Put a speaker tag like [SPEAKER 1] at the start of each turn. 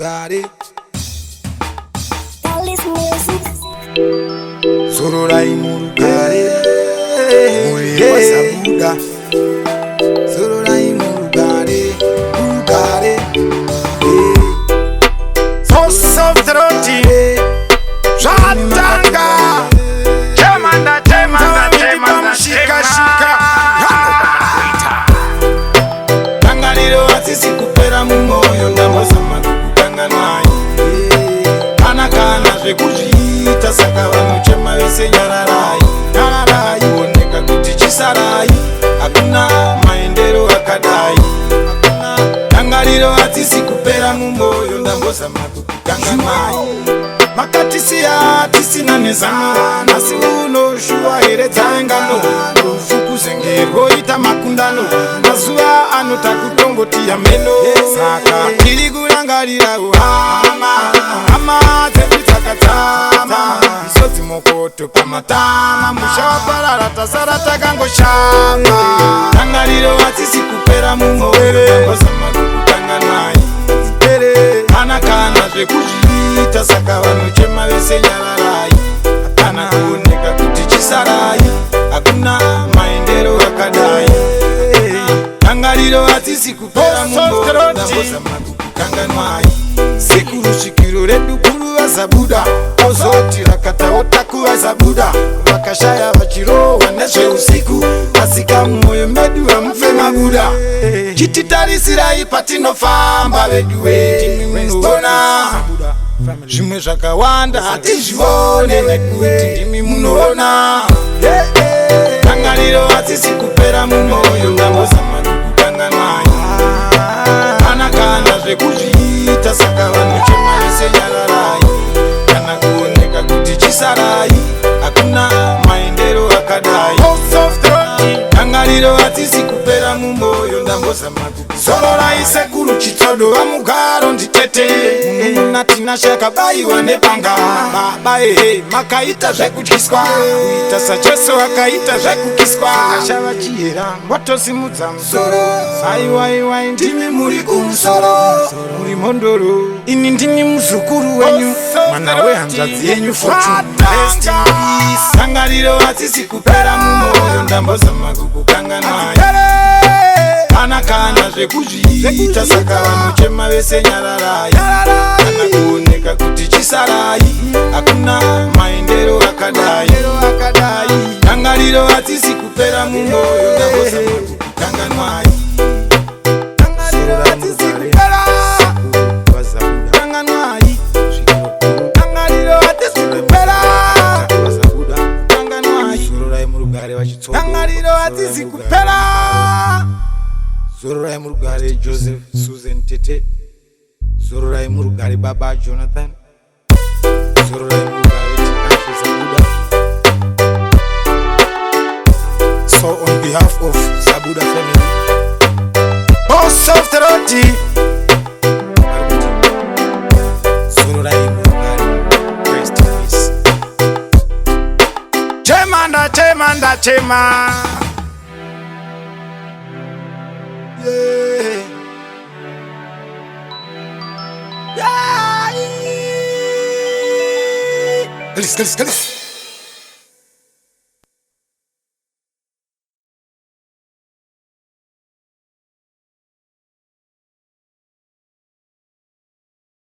[SPEAKER 1] Murugare,
[SPEAKER 2] Zororai
[SPEAKER 1] Murugare, Zabuda, Zororai, Murugare, Murugare,
[SPEAKER 2] so soft roti Shatanga Chemanda shika
[SPEAKER 1] Tangaliro asisi kupera mumoyo ndamozama kukanga naye kana zvekuzviita saka vanochema vese nyararai oneka kuti chisarai hakuna maendero akadai tangariro hadzisi kupera mumoyo ndambozama kukanga naye makatisiya tisina nezano asi unoshuwa here dzangano fukuzengerwo ita makundano mazuva anota kutongotiya meno saka tiri kurangarira hama dzedu dzakadzama isodzi mokoto pamatama musha waparara tasara takangoshama tangariro hadzisi kupera mumoyo ndambozama kukanga naye kana zvekuzviita saka vanochema vese nyararai hakana kuoneka kuti chisarai hakuna maendero akadai tangariro hadzisi kupera mumoyo ndambozama kukanga naye siku rusvikiro redu kuru vazabuda ozoti rakataota kuvazabuda vakashaya vachirohwa nezveusiku asika mumwoyo medu hamufe mabuda chititarisirai patinofamba vedu wemunoona zvimwe zvakawanda hatizvione nekuti ndimi munoona tangariro hadzisi kupera mumoyo ndambozama kukanga naye kana zvekuzviita saka vanochema vese nyararai kana kuoneka kuti chisarai hakuna maendero akadai tangariro hadzisi kupera mumoyo ndambozama Zororai sekuru chitsodo vamugaro nditete mununa tinashaka bayiwa nepanga baba makaita zvekudyiswa kuita sajesu akaita zvekukiswa achava chiyera watosimudza musoro aiwaiwai ndimi muri kumusoro muri mondoro ini ndini muzukuru wenyu mwana wehanzvadzi yenyu tangariro hadzisi kupera mumoyo ndambozama kukukanga naye kana zvekuzviita saka vanochema vese nyararai kana kuoneka kuti chisarai hakuna maendero akadai tangariro hadzisi kupera mumoyo ndambozama kukanga naye tangariro hadzisi kupera Zororai Murugare Joseph Susan Tete Zororai Murugare Baba Jonathan Zororai Murugare Chikashi Zabuda. So on behalf of Zabuda family, boss of the roti Zororai Murugare, rest in peace. Chema Kalis.